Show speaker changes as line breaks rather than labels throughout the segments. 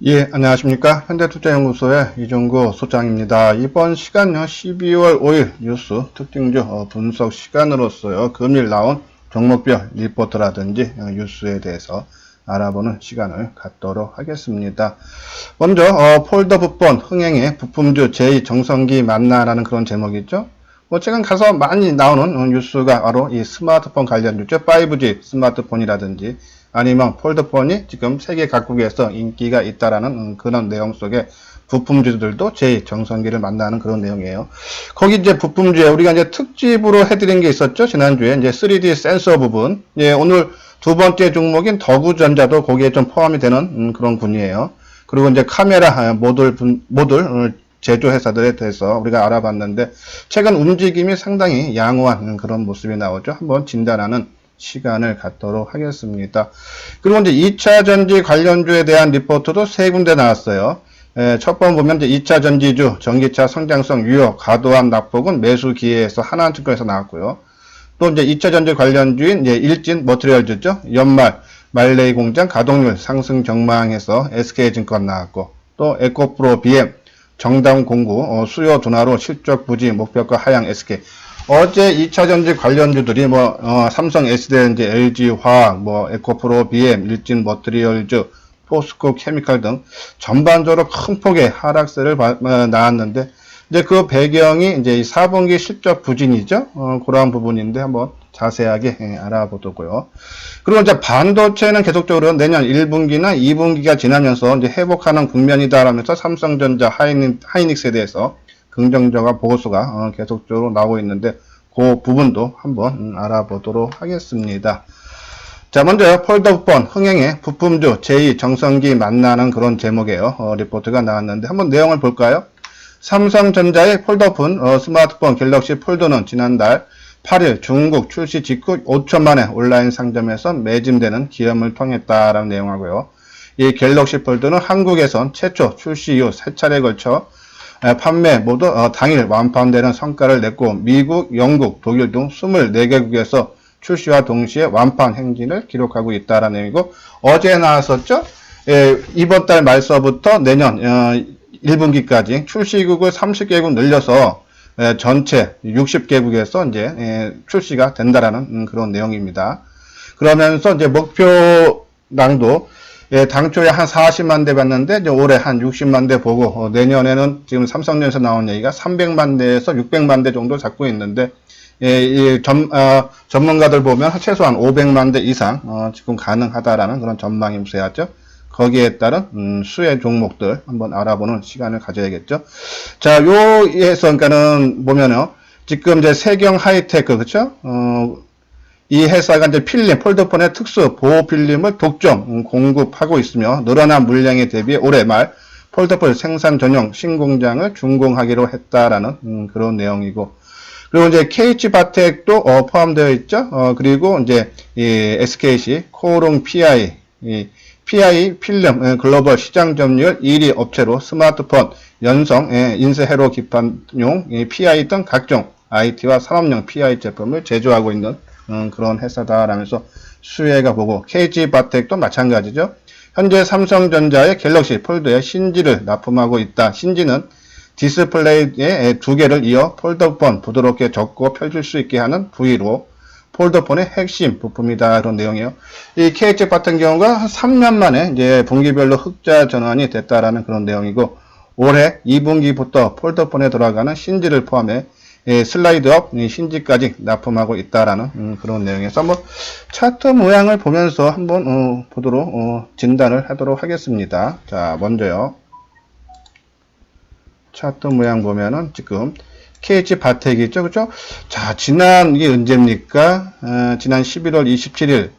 예, 안녕하십니까. 현대투자연구소의 이종구 소장입니다. 이번 시간요, 12월 5일 뉴스 특징주 분석 시간으로서요, 금일 나온 종목별 리포트라든지 뉴스에 대해서 알아보는 시간을 갖도록 하겠습니다. 먼저 폴더북본 흥행의 부품주 제2정성기 만나라는 그런 제목이죠. 최근 가서 많이 나오는 뉴스가 바로 이 스마트폰 관련주죠. 5G 스마트폰이라든지 아니면 폴더폰이 지금 세계 각국에서 인기가 있다라는 그런 내용 속에 부품주들도 제2정성기를 만나는 그런 내용이에요. 거기 이제 부품주에 우리가 이제 특집으로 해드린 게 있었죠. 지난주에 이제 3D 센서 부분. 예, 오늘 두 번째 종목인 더구전자도 거기에 좀 포함이 되는 그런 군이에요. 그리고 이제 카메라 모듈 제조회사들에 대해서 우리가 알아봤는데 최근 움직임이 상당히 양호한 그런 모습이 나오죠. 한번 진단하는 시간을 갖도록 하겠습니다. 그리고 이제 2차 전지 관련주에 대한 리포트도 세 군데 나왔어요. 첫 번 보면 이제 2차 전지주 전기차 성장성 유효 과도한 낙폭은 매수 기회에서 하나증권에서 나왔고요. 또 이제 2차 전지 관련주인 이제 일진 머티리얼즈죠. 연말 말레이 공장 가동률 상승 전망해서 SK증권 나왔고, 또 에코프로 BM 정당 공구 수요 둔화로 실적 부지 목표가 하향 SK. 어제 2차전지 관련주들이 삼성 SD엔지, LG화학, 에코프로 BM, 일진 머티리얼즈, 포스코 케미칼 등 전반적으로 큰 폭의 하락세를 나왔는데, 이제 그 배경이 이제 4분기 실적 부진이죠. 그러한 부분인데 한번 자세하게 알아보도록요. 그리고 이제 반도체는 계속적으로 내년 1분기나 2분기가 지나면서 이제 회복하는 국면이다라면서 삼성전자, 하이닉스에 대해서 긍정적인 보고서가 계속적으로 나오고 있는데 그 부분도 한번 알아보도록 하겠습니다. 자, 먼저 폴더폰 흥행의 부품주 제2정성기 만나는 그런 제목이에요. 리포트가 나왔는데 한번 내용을 볼까요? 삼성전자의 폴더폰 스마트폰 갤럭시 폴더는 지난달 8일 중국 출시 직후 5천 만에 온라인 상점에서 매진되는 기염을 통했다라는 내용하고요. 이 갤럭시 폴더는 한국에선 최초 출시 이후 3차례에 걸쳐 판매 모두 당일 완판되는 성과를 냈고, 미국, 영국, 독일 등 24개국에서 출시와 동시에 완판 행진을 기록하고 있다라는 내용이고, 어제 나왔었죠? 이번 달 말서부터 내년 1분기까지 출시국을 30개국 늘려서 전체 60개국에서 이제 출시가 된다라는 그런 내용입니다. 그러면서 이제 목표량도 당초에 한 40만 대 봤는데 이제 올해 한 60만 대 보고, 내년에는 지금 삼성전에서 나온 얘기가 300만 대에서 600만 대 정도 잡고 있는데, 전문가들 보면 최소한 500만 대 이상 지금 가능하다라는 그런 전망이 무세하죠. 거기에 따른 수혜 종목들 한번 알아보는 시간을 가져야겠죠. 자, 요에서 그러니까는 보면요, 지금 이제 세경 하이테크, 그렇죠? 이 회사가 이제 필름, 폴더폰의 특수 보호 필름을 독점 공급하고 있으며, 늘어난 물량에 대비해 올해 말 폴더폰 생산 전용 신공장을 준공하기로 했다라는 그런 내용이고, 그리고 이제 KH바텍도 포함되어 있죠. 그리고 이제 이 SKC, 코오롱 PI, PI 필름 글로벌 시장 점유율 1위 업체로 스마트폰, 연성, 인쇄 회로 기판용 PI 등 각종 IT와 산업용 PI 제품을 제조하고 있는 그런 회사다라면서 수혜가 보고, KG바텍도 마찬가지죠. 현재 삼성전자의 갤럭시 폴더에 신지를 납품하고 있다. 신지는 디스플레이에 2개를 이어 폴더폰 부드럽게 접고 펼칠 수 있게 하는 부위로 폴더폰의 핵심 부품이다. 그런 내용이에요. 이 KH 같은 경우가 한 3년 만에 이제 분기별로 흑자 전환이 됐다라는 그런 내용이고, 올해 2분기부터 폴더폰에 들어가는 신지를 포함해 슬라이드업 신지까지 납품하고 있다라는 그런 내용에서 한번 차트 모양을 보면서 한번 보도록 진단을 하도록 하겠습니다. 자, 먼저요. 차트 모양 보면은 지금 KH 바텍이죠, 그죠? 자, 이게 언제입니까? 지난 11월 27일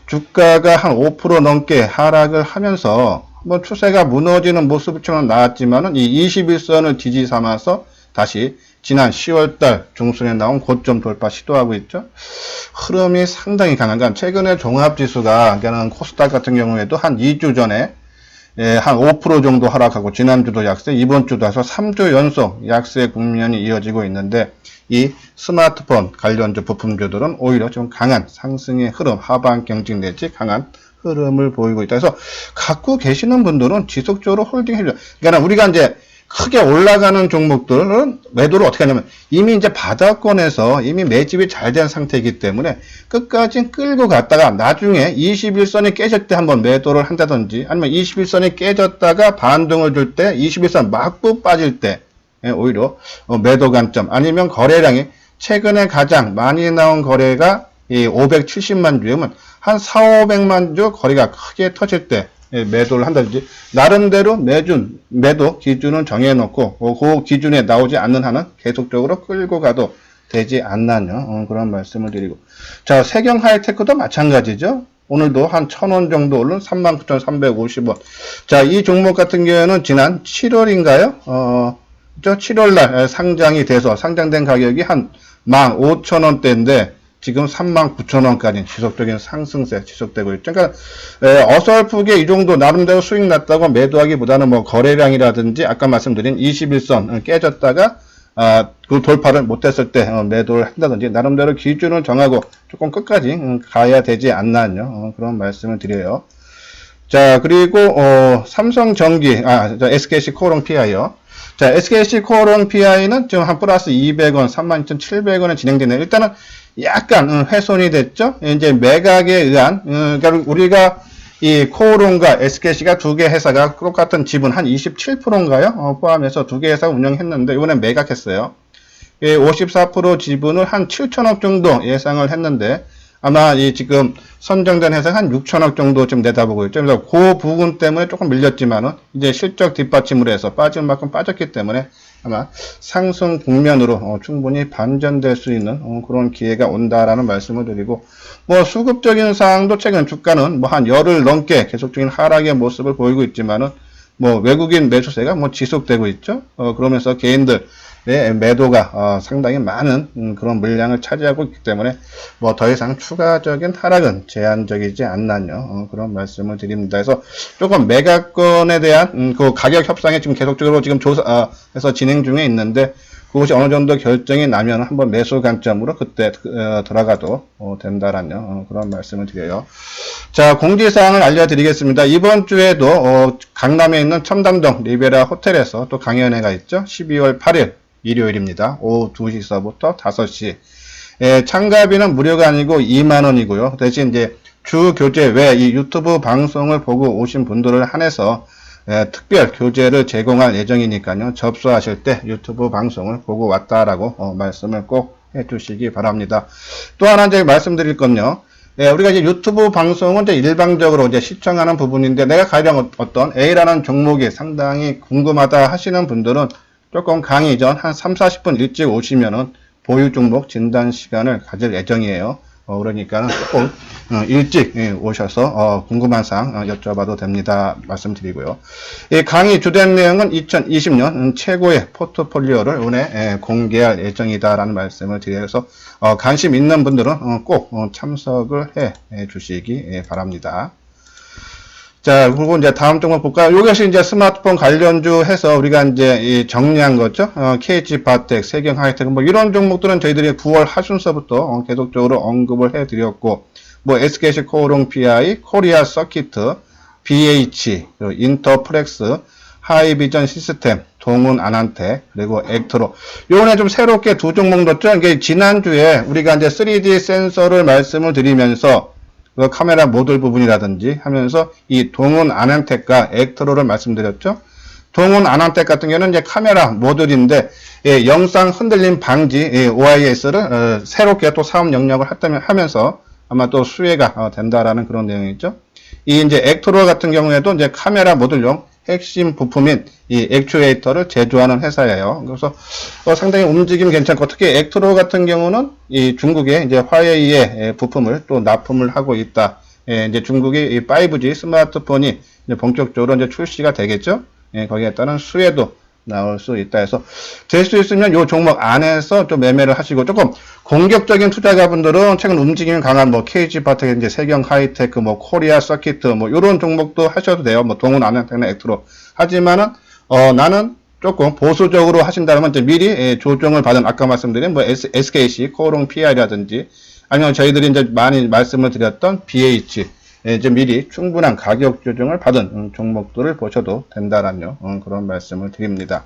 주가가 한 5% 넘게 하락을 하면서 한번 추세가 무너지는 모습처럼 나왔지만은 이 21선을 지지 삼아서 다시 지난 10월달 중순에 나온 고점 돌파 시도하고 있죠. 흐름이 상당히 강한, 최근에 종합지수가, 그러니까 코스닥 같은 경우에도 한 2주 전에 한 5% 정도 하락하고, 지난주도 약세, 이번 주도 해서 3주 연속 약세 국면이 이어지고 있는데, 이 스마트폰 관련주 부품주들은 오히려 좀 강한 상승의 흐름, 하방 경직 내지 강한 흐름을 보이고 있다. 그래서 갖고 계시는 분들은 지속적으로 홀딩 해줘요. 그러니까 우리가 이제 크게 올라가는 종목들은 매도를 어떻게 하냐면 이미 이제 바닥권에서 이미 매집이 잘 된 상태이기 때문에 끝까지 끌고 갔다가 나중에 21선이 깨질 때 한번 매도를 한다든지 아니면 21선이 깨졌다가 반등을 줄 때 21선 맞고 빠질 때 오히려 매도 관점 아니면 거래량이 최근에 가장 많이 나온 거래가 이 570만 주면 한 4, 500만 주 거래가 크게 터질 때 매도를 한다든지 나름대로 매도 기준을 정해놓고 그 기준에 나오지 않는 한은 계속적으로 끌고 가도 되지 않나요? 그런 말씀을 드리고 자 세경 하이테크도 마찬가지죠. 오늘도 한 1,000원 정도 오른 39,350원. 자, 이 종목 같은 경우에는 지난 7월인가요? 7월날 상장이 돼서 상장된 가격이 한 15,000원대인데 지금 39,000원까지 지속적인 상승세 지속되고 있죠. 그러니까 어설프게 이 정도 나름대로 수익 났다고 매도하기보다는 뭐 거래량이라든지 아까 말씀드린 21선 깨졌다가 그 돌파를 못했을 때 매도를 한다든지 나름대로 기준을 정하고 조금 끝까지 가야 되지 않나요? 그런 말씀을 드려요. 자 그리고 삼성전기 SKC 코오롱 PI요. 자 SKC 코오롱 PI는 지금 한 플러스 200원 32,700원에 진행되네요. 일단은 약간 훼손이 됐죠. 이제 매각에 의한 그러니까 우리가 이 코오롱과 SKC가 두 개 회사가 똑같은 지분 한 27%인가요? 포함해서 두 개 회사 운영했는데 이번엔 매각했어요. 54% 지분을 한 7천억 정도 예상을 했는데 아마 이 지금 선정된 회사가 한 6천억 정도 좀 내다보고 있죠. 그래서 그 부분 때문에 조금 밀렸지만은 이제 실적 뒷받침으로 해서 빠질 만큼 빠졌기 때문에 아마 상승 국면으로 충분히 반전될 수 있는 그런 기회가 온다라는 말씀을 드리고 뭐 수급적인 상황도 최근 주가는 뭐 한 열흘 넘게 계속적인 하락의 모습을 보이고 있지만은 뭐 외국인 매수세가 뭐 지속되고 있죠. 그러면서 개인들 매도가 상당히 많은 그런 물량을 차지하고 있기 때문에 뭐 더 이상 추가적인 하락은 제한적이지 않나요? 그런 말씀을 드립니다. 그래서 조금 매각권에 대한 그 가격 협상이 지금 계속적으로 지금 조사해서 진행 중에 있는데 그것이 어느 정도 결정이 나면 한번 매수 관점으로 그때 들어가도 된다라는 그런 말씀을 드려요. 자, 공지사항을 알려드리겠습니다. 이번 주에도 강남에 있는 첨담동 리베라 호텔에서 또 강연회가 있죠. 12월 8일 일요일입니다. 오후 2시서부터 5시. 참가비는 무료가 아니고 2만원이고요. 대신 이제 주 교재 외 이 유튜브 방송을 보고 오신 분들을 한해서 특별 교재를 제공할 예정이니까요. 접수하실 때 유튜브 방송을 보고 왔다라고 말씀을 꼭 해주시기 바랍니다. 또 하나 이제 말씀드릴 건요. 우리가 이제 유튜브 방송은 이제 일방적으로 이제 시청하는 부분인데 내가 가령 어떤 A라는 종목이 상당히 궁금하다 하시는 분들은 조금 강의 전 한 3, 40분 일찍 오시면은 보유 종목 진단 시간을 가질 예정이에요. 그러니까 조금 일찍 오셔서 궁금한 사항 여쭤봐도 됩니다. 말씀드리고요. 이 강의 주된 내용은 2020년 최고의 포트폴리오를 오늘 공개할 예정이다라는 말씀을 드려서 관심 있는 분들은 꼭 참석을 해 주시기 바랍니다. 자, 그리고 이제 다음 종목 볼까요? 이것이 이제 스마트폰 관련주 해서 우리가 이제 정리한 거죠. KG바텍, 세경하이텍, 뭐 이런 종목들은 저희들이 9월 하순서부터 계속적으로 언급을 해드렸고, 뭐 SKC 코오롱 PI, 코리아 서키트, BH, 인터프렉스, 하이비전 시스템, 동훈 아난텍, 그리고 액트로. 요번에 좀 새롭게 두 종목 넣었죠. 이게 지난주에 우리가 이제 3D 센서를 말씀을 드리면서 그 카메라 모듈 부분이라든지 하면서 이 동훈 아난텍과 액트로를 말씀드렸죠. 동훈 아난텍 같은 경우는 이제 카메라 모듈인데 영상 흔들림 방지 OIS를 새롭게 또 사업 영역을 하면서 아마 또 수혜가 된다라는 그런 내용이죠. 이 이제 액트로 같은 경우에도 이제 카메라 모듈용 핵심 부품인 이 액추에이터를 제조하는 회사예요. 그래서 상당히 움직임이 괜찮고 특히 액트로 같은 경우는 이 중국의 이제 화웨이의 부품을 또 납품을 하고 있다. 이제 중국의 이 5G 스마트폰이 이제 본격적으로 이제 출시가 되겠죠. 거기에 따른 수혜도 나올 수 있다 해서 될 수 있으면 이 종목 안에서 좀 매매를 하시고 조금 공격적인 투자자분들은 최근 움직임이 강한 뭐 KG바텍, 이제 세경하이테크, 뭐 코리아 서키트 뭐 이런 종목도 하셔도 돼요. 뭐 동훈 아난텍이나 액트로. 하지만은 나는 조금 보수적으로 하신다면 이제 미리 조정을 받은 아까 말씀드린 뭐 SKC 코오롱 PI라든지 아니면 저희들이 이제 많이 말씀을 드렸던 BH 이제 미리 충분한 가격 조정을 받은 종목들을 보셔도 된다라는 그런 말씀을 드립니다.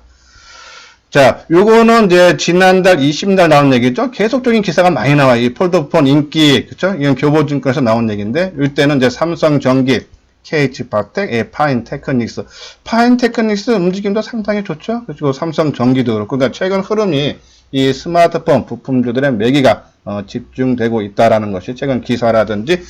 자, 요거는 이제 지난달 20일 나온 얘기죠. 계속적인 기사가 많이 나와요. 이 폴더폰 인기, 그쵸? 이건 교보증권에서 나온 얘기인데, 이때는 이제 삼성전기, KH바텍, 파인테크닉스. 파인테크닉스 움직임도 상당히 좋죠. 그리고 삼성전기도 그렇고, 그러니까 최근 흐름이 이 스마트폰 부품주들의 매기가 집중되고 있다라는 것이 최근 기사라든지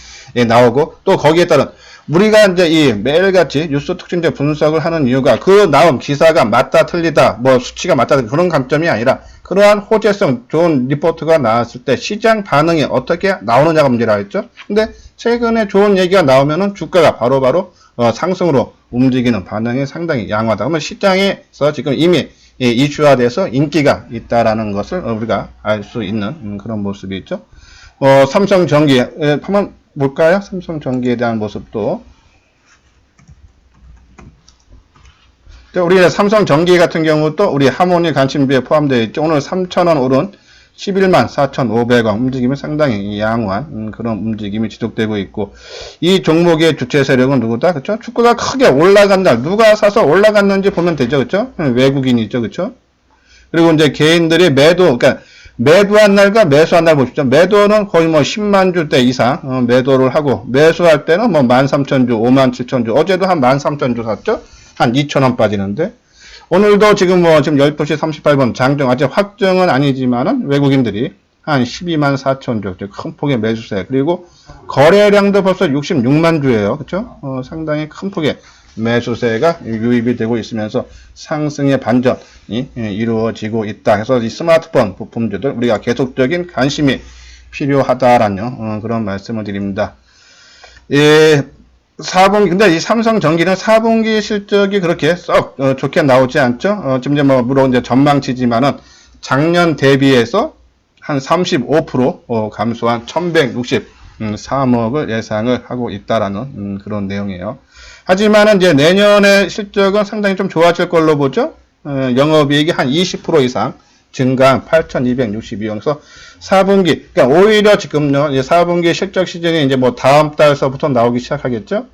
나오고, 또 거기에 따른 우리가 이제 이 매일같이 뉴스 특징제 분석을 하는 이유가 그 나온 기사가 맞다 틀리다 뭐 수치가 맞다 틀리다 그런 관점이 아니라 그러한 호재성 좋은 리포트가 나왔을 때 시장 반응이 어떻게 나오느냐가 문제라 했죠. 근데 최근에 좋은 얘기가 나오면은 주가가 바로바로 상승으로 움직이는 반응이 상당히 양호하다. 그러면 시장에서 지금 이미 이슈화돼서 인기가 있다라는 것을 우리가 알 수 있는 그런 모습이 있죠. 삼성전기 한번 볼까요? 삼성전기에 대한 모습도. 우리 삼성전기 같은 경우도 우리 하모니 관심비에 포함되어 있죠. 오늘 3,000원 오른 11만 4,500원 움직임이 상당히 양호한 그런 움직임이 지속되고 있고, 이 종목의 주체 세력은 누구다? 그쵸? 주가가 크게 올라간다. 누가 사서 올라갔는지 보면 되죠. 그쵸? 외국인이죠. 그쵸? 그리고 이제 개인들이 그러니까 매도한 날과 매수한 날 보십시오. 매도는 거의 뭐 10만 주대 이상 매도를 하고, 매수할 때는 뭐 13,000주, 57,000주, 어제도 한 13,000주 샀죠? 한 2,000원 빠지는데, 오늘도 지금 12시 38분 장중, 아직 확정은 아니지만은 외국인들이 한 12만 4천 주, 큰 폭의 매수세. 그리고 거래량도 벌써 66만 주예요. 그쵸? 상당히 큰 폭의 매수세가 유입이 되고 있으면서 상승의 반전이 이루어지고 있다. 그래서 이 스마트폰 부품주들 우리가 계속적인 관심이 필요하다라는 그런 말씀을 드립니다. 예, 4분기, 근데 이 삼성전기는 4분기 실적이 그렇게 썩 좋게 나오지 않죠. 지금 이제 물론 이제 전망치지만은 작년 대비해서 한 35% 감소한 1163억을 예상을 하고 있다라는 그런 내용이에요. 하지만은 이제 내년의 실적은 상당히 좀 좋아질 걸로 보죠. 영업이익이 한 20% 이상 증가한 8,262억에서 4분기, 그러니까 오히려 지금요, 4분기 실적 시즌이 이제 뭐 다음 달서부터 나오기 시작하겠죠?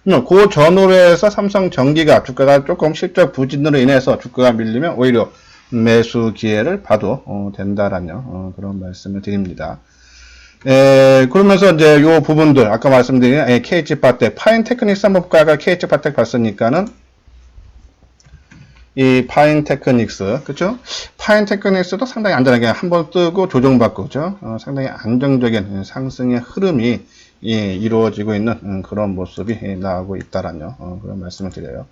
그러면 그 전후로 해서 삼성전기가 주가가 조금 실적 부진으로 인해서 주가가 밀리면 오히려 매수 기회를 봐도 된다라는 그런 말씀을 드립니다. 그러면서 이제 요 부분들, 아까 말씀드린 KH바텍, 파인테크닉스 한번 볼까요? KH바텍 봤으니까는 이 파인테크닉스, 그쵸? 파인테크닉스도 상당히 안전하게 한번 뜨고 조정받고, 그죠? 상당히 안정적인 상승의 흐름이 이루어지고 있는 그런 모습이 나오고 있다라는 그런 말씀을 드려요.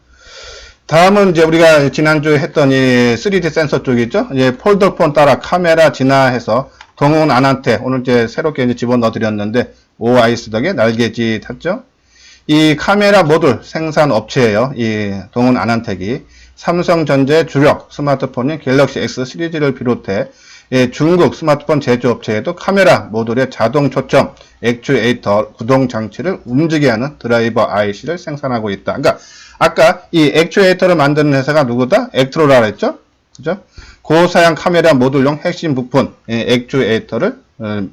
다음은 이제 우리가 지난주에 했던 이 3D 센서 쪽이죠? 폴더폰 따라 카메라 진화해서 동훈 안한테 오늘 이제 새롭게 이제 집어넣어 드렸는데 OIS 덕에 날개짓 탔죠? 이 카메라 모듈 생산 업체예요. 이 동훈 안한텍이 삼성전자의 주력 스마트폰인 갤럭시 X 시리즈를 비롯해 중국 스마트폰 제조업체에도 카메라 모듈의 자동 초점 액추에이터 구동 장치를 움직이게 하는 드라이버 IC를 생산하고 있다. 그러니까 아까 이 액추에이터를 만드는 회사가 누구다? 액트로라 그랬죠? 그죠? 고사양 카메라 모듈용 핵심 부품 액추에이터를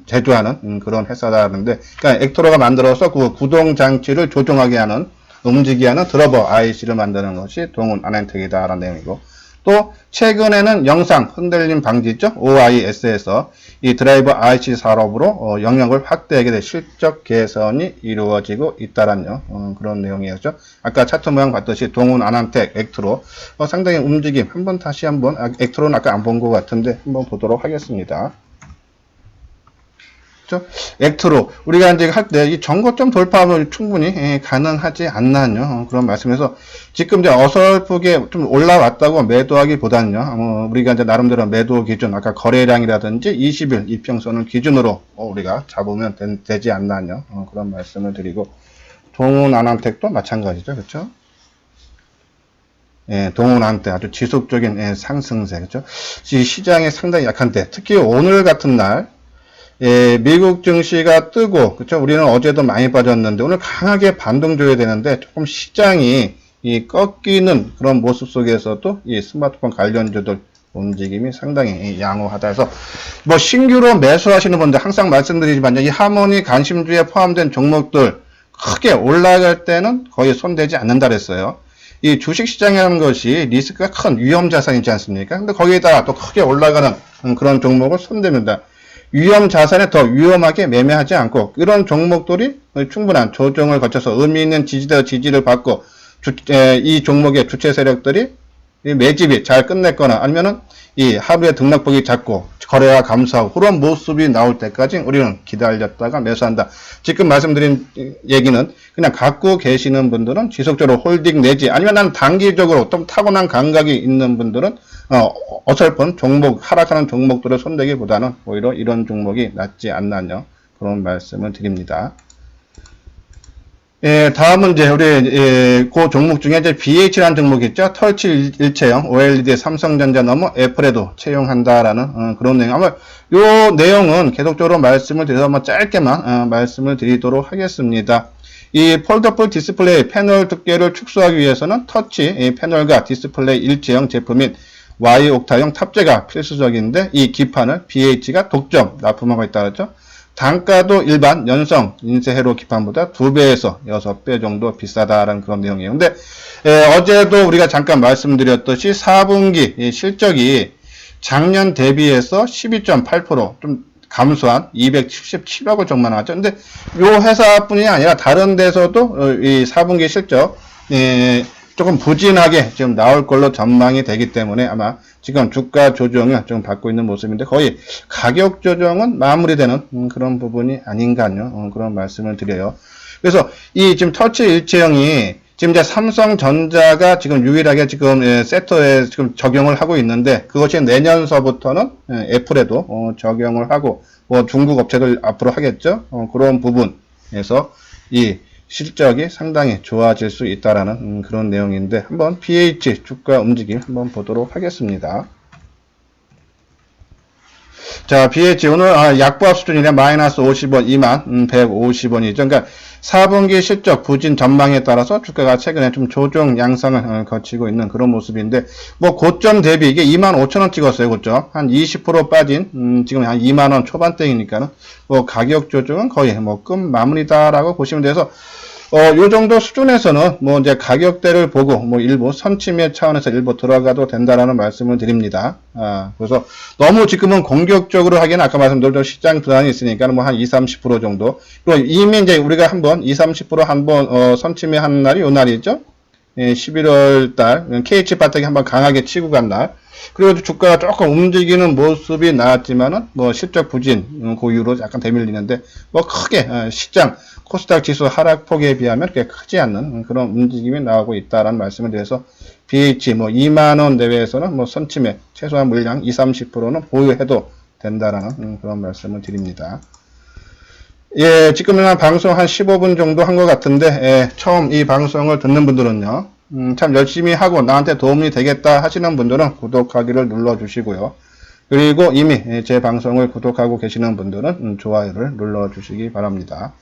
제조하는 그런 회사라는데, 그러니까 액트로가 만들어서 그 구동 장치를 조종하게 하는, 움직이게 하는 드라이버 IC를 만드는 것이 동훈 안한텍이다라는 내용이고, 또 최근에는 영상 흔들림 방지죠, OIS에서 이 드라이버 IC 산업으로 영역을 확대하게 된 실적 개선이 이루어지고 있다라는 그런 내용이었죠. 아까 차트 모양 봤듯이 동훈 안한텍 액트로 상당히 움직임 한번 다시 한번, 액트로는 아까 안 본 것 같은데 한번 보도록 하겠습니다. 액트로 우리가 이제 할 때 이 전고점 돌파는 충분히 가능하지 않나요? 그런 말씀에서 지금 이제 어설프게 좀 올라왔다고 매도하기보다는요, 우리가 이제 나름대로 매도 기준, 아까 거래량이라든지 20일 이평선을 기준으로 우리가 잡으면 되지 않나요? 그런 말씀을 드리고, 동훈 안한텍도 마찬가지죠, 그렇죠? 동훈 안한텍 아주 지속적인 상승세, 그렇죠? 이 시장이 상당히 약한데, 특히 오늘 같은 날. 미국 증시가 뜨고, 그쵸? 우리는 어제도 많이 빠졌는데, 오늘 강하게 반등 줘야 되는데, 조금 시장이 꺾이는 그런 모습 속에서도 이 스마트폰 관련주들 움직임이 상당히 양호하다 해서, 뭐, 신규로 매수하시는 분들 항상 말씀드리지만, 이 하모니 관심주에 포함된 종목들, 크게 올라갈 때는 거의 손대지 않는다 그랬어요. 이 주식시장이라는 것이 리스크가 큰 위험 자산이지 않습니까? 근데 거기에다가 또 크게 올라가는 그런 종목을 손댑니다. 위험 자산에 더 위험하게 매매하지 않고 이런 종목들이 충분한 조정을 거쳐서 의미 있는 지지를 받고 이 종목의 주체 세력들이 매집이 잘 끝냈거나 아니면은 이 하루에 등락폭이 작고 거래가 감소하고 그런 모습이 나올 때까지 우리는 기다렸다가 매수한다. 지금 말씀드린 얘기는 그냥 갖고 계시는 분들은 지속적으로 홀딩 내지 아니면 난 단기적으로 좀 타고난 감각이 있는 분들은 어설픈 종목 하락하는 종목들을 손대기보다는 오히려 이런 종목이 낫지 않나요? 그런 말씀을 드립니다. 예, 다음은 이제 우리 그 종목 중에 이제 BH라는 종목이 있죠. 터치 일체형 OLED 삼성전자 넘어 애플에도 채용한다라는 그런 내용. 아마 요 내용은 계속적으로 말씀을 드려서 한번 짧게만 말씀을 드리도록 하겠습니다. 이 폴더블 디스플레이 패널 두께를 축소하기 위해서는 터치 패널과 디스플레이 일체형 제품인 Y옥타형 탑재가 필수적인데 이 기판을 BH가 독점 납품하고 있다 그랬죠. 단가도 일반 연성 인쇄 회로 기판보다 2배에서 6배 정도 비싸다라는 그런 내용이에요. 근데 어제도 우리가 잠깐 말씀드렸듯이 4분기 실적이 작년 대비해서 12.8% 좀 감소한 277억을 정도 나왔죠. 근데 이 회사뿐이 아니라 다른 데서도 이 4분기 실적 조금 부진하게 지금 나올 걸로 전망이 되기 때문에 아마 지금 주가 조정을 좀 받고 있는 모습인데 거의 가격 조정은 마무리되는 그런 부분이 아닌가요? 그런 말씀을 드려요. 그래서 이 지금 터치 일체형이 지금 이제 삼성전자가 지금 유일하게 지금 세터에 지금 적용을 하고 있는데 그것이 내년서부터는 애플에도 적용을 하고 뭐 중국 업체들 앞으로 하겠죠. 그런 부분에서 이 실적이 상당히 좋아질 수 있다라는 그런 내용인데 한번 BH 주가 움직임 한번 보도록 하겠습니다. 자, BH 오늘 약보합 수준이래 마이너스 50원 2150원이죠. 그러니까 4분기 실적 부진 전망에 따라서 주가가 최근에 좀 조정 양상을 거치고 있는 그런 모습인데 뭐 고점 대비 이게 25,000원 찍었어요. 고점 한 20% 빠진 지금 한 2만원 초반대이니까는 뭐 가격 조정은 거의 뭐 끝 마무리다라고 보시면 돼서 요 정도 수준에서는 뭐 이제 가격대를 보고 뭐 일부 선침해 차원에서 일부 들어가도 된다라는 말씀을 드립니다. 그래서 너무 지금은 공격적으로 하기에는 아까 말씀드린 시장 불안이 있으니까 뭐 한 20-30% 정도. 그리고 이미 이제 우리가 한번 20-30% 한번 선침해 한 날이 요 날이죠. 11월 달 KH바텍이 한번 강하게 치고 간 날. 그리고 주가가 조금 움직이는 모습이 나왔지만은 뭐 실적 부진 고유로 약간 대밀리는데 뭐 크게 시장 코스닥 지수 하락폭에 비하면 그렇게 크지 않는 그런 움직임이 나오고 있다라는 말씀을 드려서 BH 뭐 2만원 내외에서는 뭐 선침해 최소한 물량 20-30%는 보유해도 된다라는 그런 말씀을 드립니다. 예, 지금 한 방송 한 15분 정도 한 것 같은데 처음 이 방송을 듣는 분들은요. 참 열심히 하고 나한테 도움이 되겠다 하시는 분들은 구독하기를 눌러주시고요. 그리고 이미 제 방송을 구독하고 계시는 분들은 좋아요를 눌러주시기 바랍니다.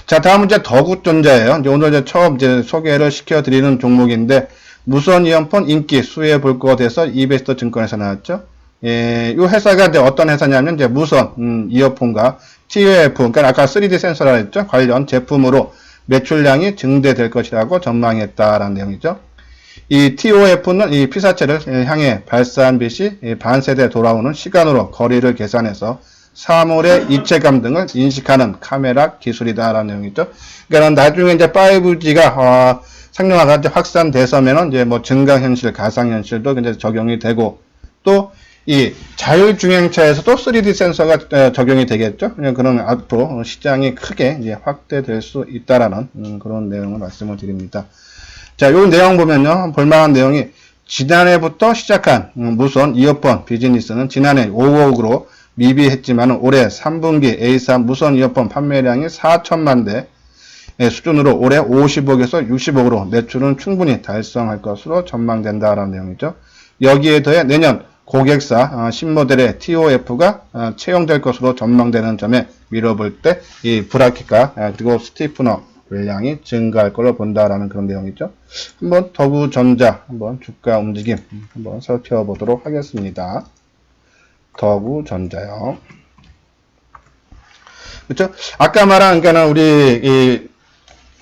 자, 다음은 이제 더굿전자예요. 이제 오늘 이제 처음 이제 소개를 시켜드리는 종목인데 무선 이어폰 인기 수혜 볼 것 돼서 이베스트 증권에서 나왔죠. 이 회사가 이제 어떤 회사냐면 이제 무선 이어폰과 TOF, 그러니까 아까 3D 센서라 했죠. 관련 제품으로 매출량이 증대될 것이라고 전망했다라는 내용이죠. 이 TOF는 이 피사체를 향해 발사한 빛이 반세대 돌아오는 시간으로 거리를 계산해서 사물의 입체감 등을 인식하는 카메라 기술이다라는 내용이죠. 그러니까 나중에 이제 5G가 상용화가 이제 확산돼서면은 이제 뭐 증강현실, 가상현실도 이제 적용이 되고 또 이 자율주행차에서도 3D 센서가 적용이 되겠죠. 그런 앞으로 시장이 크게 이제 확대될 수 있다라는 그런 내용을 말씀을 드립니다. 자, 요 내용 보면요. 볼만한 내용이 지난해부터 시작한 무선 이어폰 비즈니스는 지난해 5억으로 미비했지만 올해 3분기 A3 무선 이어폰 판매량이 4천만 대 수준으로 올해 50억에서 60억으로 매출은 충분히 달성할 것으로 전망된다라는 내용이죠. 여기에 더해 내년 고객사 신모델의 TOF가 채용될 것으로 전망되는 점에 미뤄볼 때 이 브라켓과 그리고 스티프너 물량이 증가할 걸로 본다라는 그런 내용이죠. 한번 더구전자 한번 주가 움직임 한번 살펴보도록 하겠습니다. 더구전자요. 그렇죠? 아까 말한 그러니까 우리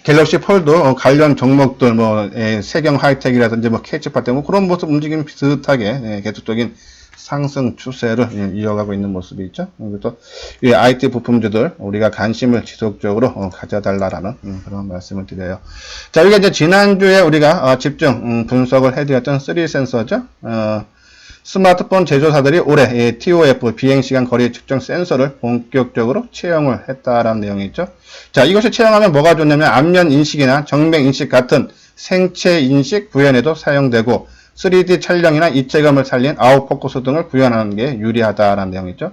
갤럭시 폴드 관련 종목들 세경 하이텍이라든지 KH파텍 그런 모습 움직임 비슷하게 계속적인 상승 추세를 이어가고 있는 모습이 있죠. 그래서 이 IT 부품주들 우리가 관심을 지속적으로 가져달라라는 그런 말씀을 드려요. 자, 이게 이제 지난주에 우리가 집중 분석을 해드렸던 3D 센서죠. 스마트폰 제조사들이 올해 TOF 비행시간 거리 측정 센서를 본격적으로 채용을 했다라는 내용이 있죠. 자, 이것을 채용하면 뭐가 좋냐면 안면 인식이나 정면 인식 같은 생체 인식 구현에도 사용되고 3D 촬영이나 입체감을 살린 아웃포커스 등을 구현하는 게 유리하다라는 내용이 있죠.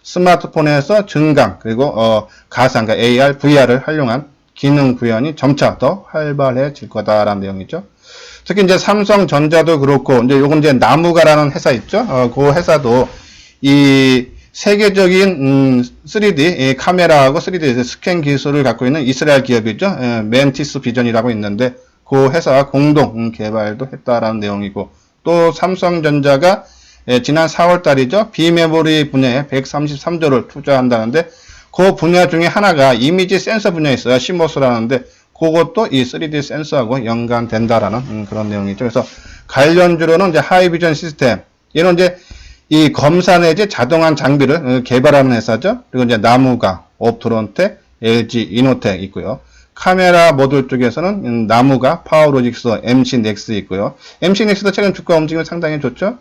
스마트폰에서 증강 그리고 가상 그러니까 AR, VR을 활용한 기능 구현이 점차 더 활발해질 거다라는 내용이 있죠. 특히 이제 삼성전자도 그렇고 이제 요건 이제 나무가라는 회사 있죠. 그 회사도 이 세계적인 3D 카메라하고 3D 스캔 기술을 갖고 있는 이스라엘 기업이죠. 멘티스 비전이라고 있는데 그 회사와 공동 개발도 했다라는 내용이고 또 삼성전자가 지난 4월 달이죠. 비메모리 분야에 133조를 투자한다는데 그 분야 중에 하나가 이미지 센서 분야에 있어요. 시모스라는데 그것도 이 3D 센서하고 연관된다라는 그런 내용이죠. 그래서 관련주로는 이제 하이비전 시스템, 얘는 이제 이 검사 내지 자동화 장비를 개발하는 회사죠. 그리고 이제 나무가, 옵트론텍, LG 이노텍 있고요. 카메라 모듈 쪽에서는 나무가, 파워로직스, MC넥스 있고요. MC넥스도 최근 주가 움직임이 상당히 좋죠.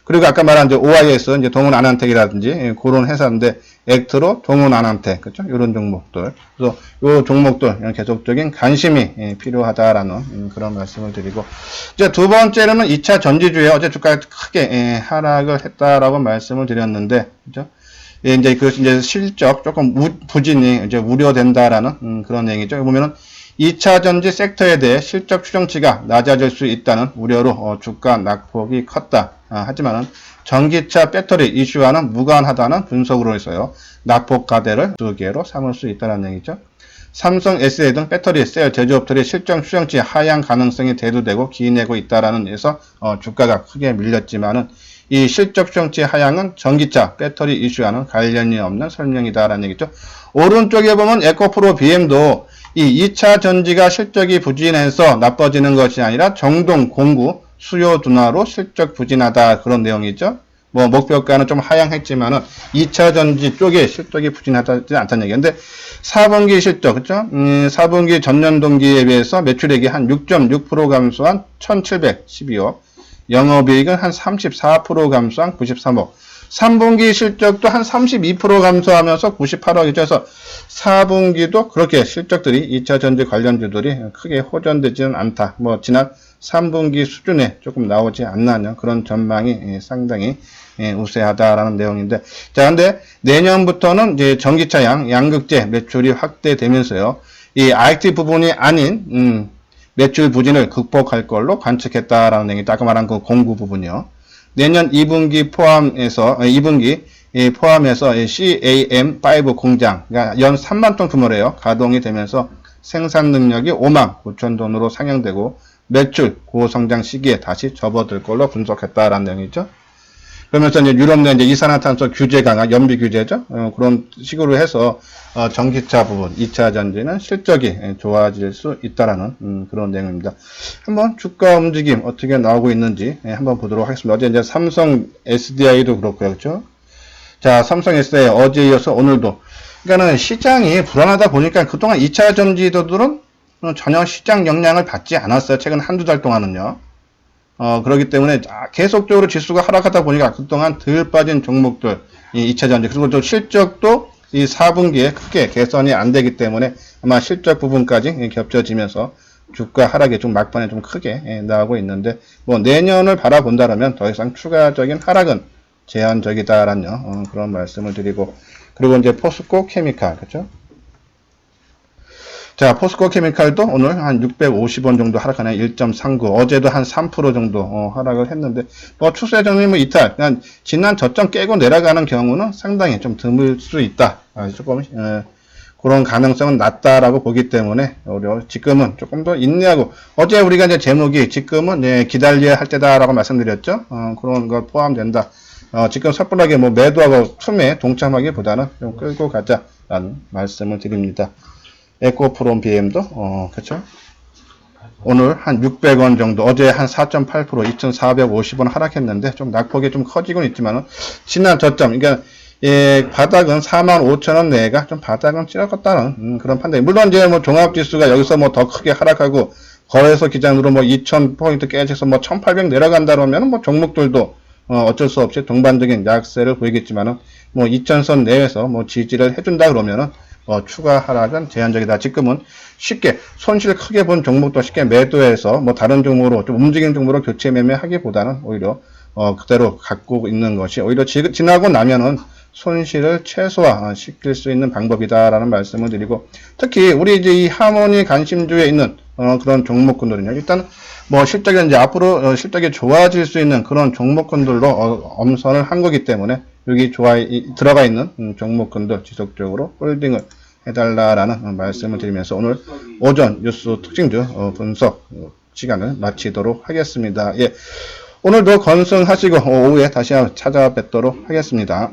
그리고 아까 말한 이제 OIS, 이제 동훈 아난텍이라든지 그런 회사인데 액트로, 동훈 아난텍, 그렇죠? 이런 종목들. 그래서 이 종목들 계속적인 관심이 필요하다라는 그런 말씀을 드리고 이제 두 번째로는 2차 전지주에 어제 주가가 크게 하락을 했다라고 말씀을 드렸는데, 그렇죠? 이제 그것이 이제 실적 조금 부진이 이제 우려된다라는 그런 얘기죠. 보면은 2차 전지 섹터에 대해 실적 추정치가 낮아질 수 있다는 우려로 주가 낙폭이 컸다. 하지만은 전기차 배터리 이슈와는 무관하다는 분석으로 해서요. 낙폭 가대를 두 개로 삼을 수 있다는 얘기죠. 삼성 SA 등 배터리 셀 제조업들의 실적 추정치 하향 가능성이 대두되고 기인하고 있다라는 데서 주가가 크게 밀렸지만은 이 실적 추정치 하향은 전기차 배터리 이슈와는 관련이 없는 설명이다라는 얘기죠. 오른쪽에 보면 에코프로 BM도 이 2차 전지가 실적이 부진해서 나빠지는 것이 아니라 정동 공구 수요 둔화로 실적 부진하다 그런 내용이죠. 뭐 목표가는 좀 하향했지만은 2차 전지 쪽에 실적이 부진하지 않다는 얘기인데 4분기 실적 그렇죠? 4분기 전년 동기에 비해서 매출액이 한 6.6% 감소한 1,712억, 영업이익은 한 34% 감소한 93억. 3분기 실적도 한 32% 감소하면서 98억이죠. 그래서 4분기도 그렇게 실적들이 2차 전지 관련주들이 크게 호전되지는 않다. 뭐 지난 3분기 수준에 조금 나오지 않나 그런 전망이 상당히 우세하다라는 내용인데, 자, 근데 내년부터는 이제 전기차 양극재 매출이 확대되면서요, 이 IT 부분이 아닌 매출 부진을 극복할 걸로 관측했다라는 얘기다. 아까 말한 그 공구 부분이요. 내년 2분기 포함해서 CAM5 공장, 그러니까 연 3만 톤 규모래요. 가동이 되면서 생산 능력이 5만 9천 톤으로 상향되고 매출 고성장 시기에 다시 접어들 걸로 분석했다라는 내용이죠. 그러면서 이제 유럽 내 이제 이산화탄소 규제 강화, 연비 규제죠. 그런 식으로 해서 전기차 부분, 2차 전지는 실적이 좋아질 수 있다라는 그런 내용입니다. 한번 주가 움직임 어떻게 나오고 있는지 한번 보도록 하겠습니다. 어제 이제 삼성 SDI도 그렇고요, 그렇죠? 자, 삼성 SDI 어제 이어서 오늘도. 그러니까는 시장이 불안하다 보니까 그동안 2차 전지들은 전혀 시장 영향을 받지 않았어요. 최근 한두 달 동안은요. 그렇기 때문에 계속적으로 지수가 하락하다 보니까 그동안 덜 빠진 종목들, 이 2차 전지, 그리고 또 실적도 이 4분기에 크게 개선이 안 되기 때문에 아마 실적 부분까지 겹쳐지면서 주가 하락이 좀 막판에 좀 크게 나오고 있는데, 뭐 내년을 바라본다면 더 이상 추가적인 하락은 제한적이다라는 그런 말씀을 드리고, 그리고 이제 포스코 케미칼, 그렇죠? 자, 포스코 케미칼도 오늘 한 650원 정도 하락하네. 1.39. 어제도 한 3% 정도 하락을 했는데, 뭐 추세 정리 뭐 이탈. 그냥 지난 저점 깨고 내려가는 경우는 상당히 좀 드물 수 있다. 조금 그런 가능성은 낮다라고 보기 때문에 지금은 조금 더 인내하고, 어제 우리가 이제 제목이 지금은 기다려야 할 때다라고 말씀드렸죠. 그런 거 포함된다. 지금 섣불하게 뭐 매도하고 투매에 동참하기보다는 좀 끌고 가자라는 말씀을 드립니다. 에코프롬 BM도, 그쵸? 오늘 한 600원 정도, 어제 한 4.8%, 2,450원 하락했는데, 좀 낙폭이 좀 커지곤 있지만은, 지난 저점, 그러니까, 예, 바닥은 45,000원 내가 좀 바닥은 찍었다는 그런 판단이. 물론 이제 뭐 종합지수가 여기서 뭐 더 크게 하락하고, 거래소 기장으로 뭐 2,000포인트 깨져서 뭐 1,800 내려간다 그러면 뭐 종목들도 어쩔 수 없이 동반적인 약세를 보이겠지만은, 뭐 2,000선 내에서 뭐 지지를 해준다 그러면은, 추가 하락은 제한적이다. 지금은 쉽게 손실 크게 본 종목도 쉽게 매도해서 뭐 다른 종목으로 좀 움직이는 종목으로 교체 매매하기보다는 오히려 그대로 갖고 있는 것이 오히려 지나고 나면은 손실을 최소화시킬 수 있는 방법이다라는 말씀을 드리고, 특히 우리 이제 이 하모니 관심주에 있는 그런 종목군들은요, 일단 뭐 실적이 이제 앞으로 실적이 좋아질 수 있는 그런 종목군들로 엄선을 한 거기 때문에 여기 들어가 있는 종목군들 지속적으로 홀딩을 해달라라는 말씀을 드리면서 오늘 오전 뉴스 특징주 분석 시간을 마치도록 하겠습니다. 예, 오늘도 건승하시고 오후에 다시 찾아뵙도록 하겠습니다.